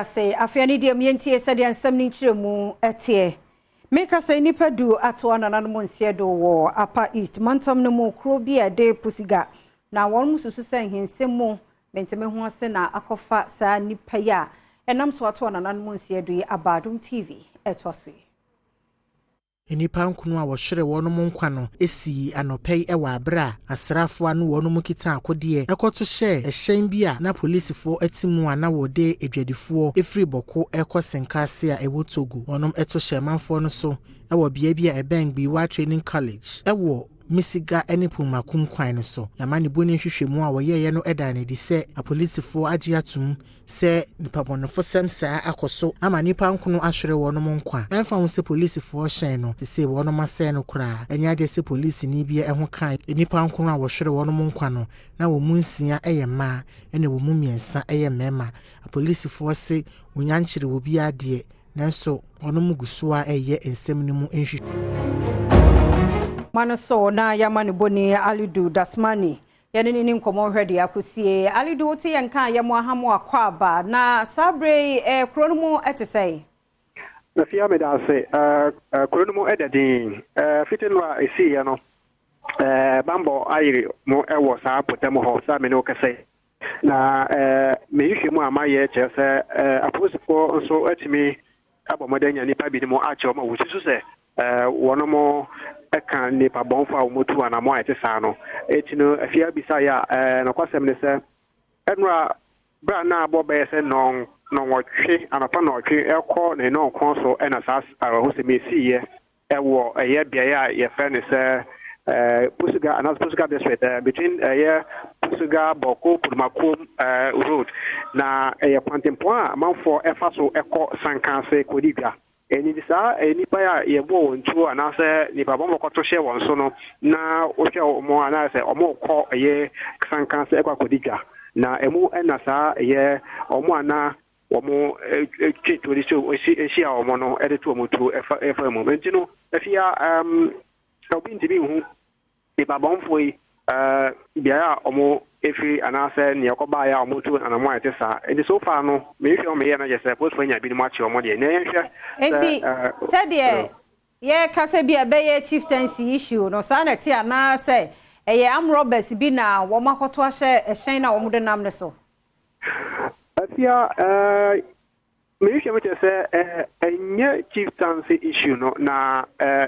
say afiani de mientie sade ansam ni chiremu etie meka say nipa du ato anananom nsiedo wo apa east mantam no mu kro bi ade pusiga na won mususu san hinsemu menteme ho ase na akofa sa nipa ya enam so ato anananom nsiedo yi Adom TV etwaso Enipa nkunu a wohwere wonom nkwa no esi anopei ewa abra asrafo anu wonom kita akode ekoto hye ehyen bi a na polisifo atimu ana wode edwadifo efri boko ekosenkase a ewo Togo wonom eto hye manfo no so ewo bia bi a ebengbi wa training college ewo misiga eni pumakum kwan no so yamani boni hwehwemu a woyeye no eda na di se apolisifo agye atum se nipa bonofo semsa akoso ama nipa nkono ahwere wonom nkwa emfa ho se polisifo hyen no te se wonom asɛ no kra enya de se polisi ni bia eho kan nipa nkono a wohwere wonom nkwa no na wo mu nsia ma ene wo mu miensa mema apolisifo se wonyankyere wo bia de nanso wonom guso a ensem ni mu enhwe Manaso na yamani boni Alidu Dasmani yani ni nkomo hwede akosie Alidu wote yanka yamo ahamo akwaba na sabre kronomo etesei na fia me da se kronomo edadin fitinwa esi ya no bambo ayiri mo ewo sa potemo ho sa me no kase na me yihwemu amaye chese aposifo nso atimi abomodanya nipa bi mo ache mo wususu se wonomo eka nipa bonfo a motu ana mo ete sa no etino afia bisa ya na kwasem ne se enra bra na abobe se non wotwe anapa na otwe ekọ na no kon so ena sa ho se mesi ye ewo eye bia ya ye fe ne se Pusuga and Pusuga district between Pusuga Boko Pumakum road na Pantempoa Manfo Efaso Eko Sankanse Kodiga eni disa eni pa ya yebo ntu anase nipa bombo kwato hye won so no na ohwe omo anase omo kọ Sankanse Eko Kodiga na emu enasa omo ana omo tweturi so ehia omo no edeto omo tu efa mu mentino efia obi ntibi hu nipa bomfo yi bia omo efi anase ne yakoba ya omo tu anamo ayete sa edi so far no me hwe o me ye na jese post fanya bi ni mo achi omo de na yenhwe enti said ye kase bi abeye chieftaincy issue no sa na ti anase eye am robbers bi na wo makoto ahye ehyen na wo de nam ne so afia me hwe me jese enye chieftaincy issue no na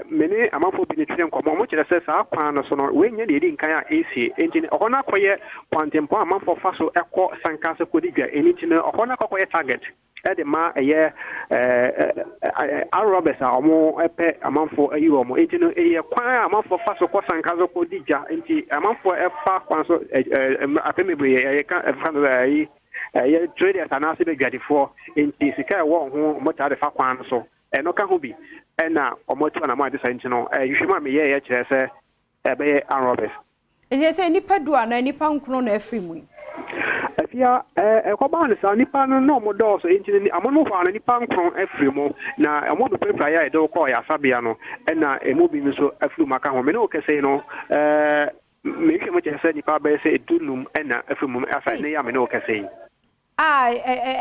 mene amafo bi ne twem komo mo kire se sa kwan no so no we nya de edi nkan a AC engine ohona koye kwantempo amafo faso ekọ Sankanse Kodigwa eniti no ohona koye target ede ma eye Arabes a omo epe amafo ayi omo enti no eye kwan amafo faso ko Sankanse Kodigwa enti amafo efa kwan so apemebe eye kan efa no ayi ye traders anase be gwadifo enti sika wo ho mota de fa kwan so eno ka ho bi ena omotu na ma de santi no yihwema me ye kire se be Arabes eze se nipa dua na nipa nkunu na afrimu afia ekoba ne sa nipa no mo do so enti ni amono fa na nipa nkunu afrimu na amodo pepa ya edo ko ya sabia no ena emobi mi so afrimu aka ho me no kese no me hwemo kire nipa be se edunum ena afrimu asa ne ya me no kese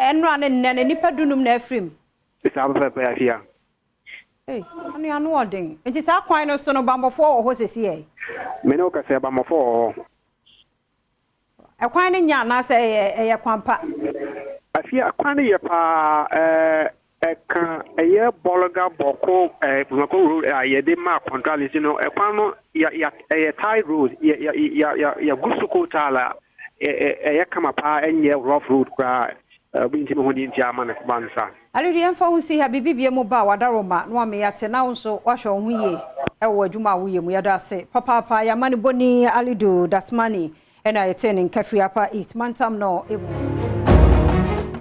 enro ane nipa dunum na afrim isa pepa afia ani anu odin enti sa kwan no so no bambofo ho sesi e me no ka se bambofo kwan ni nya na se ye kwampa afia kwan ye pa eka eye bologa boko Bumako road ye de ma contract no kwan no ya tie road ya gusuko tala kama pa enye rough road kwa binti mo hodi ntia ma na bansa aliri emfa hu si ha bibibie mo ba wadaroma no ame yate na nso wahwe ho ye ewo adwuma wo ye mu yada se papa ya mani boni Alidu Dasmani ena yete ne nkafri apa east mantam no ebu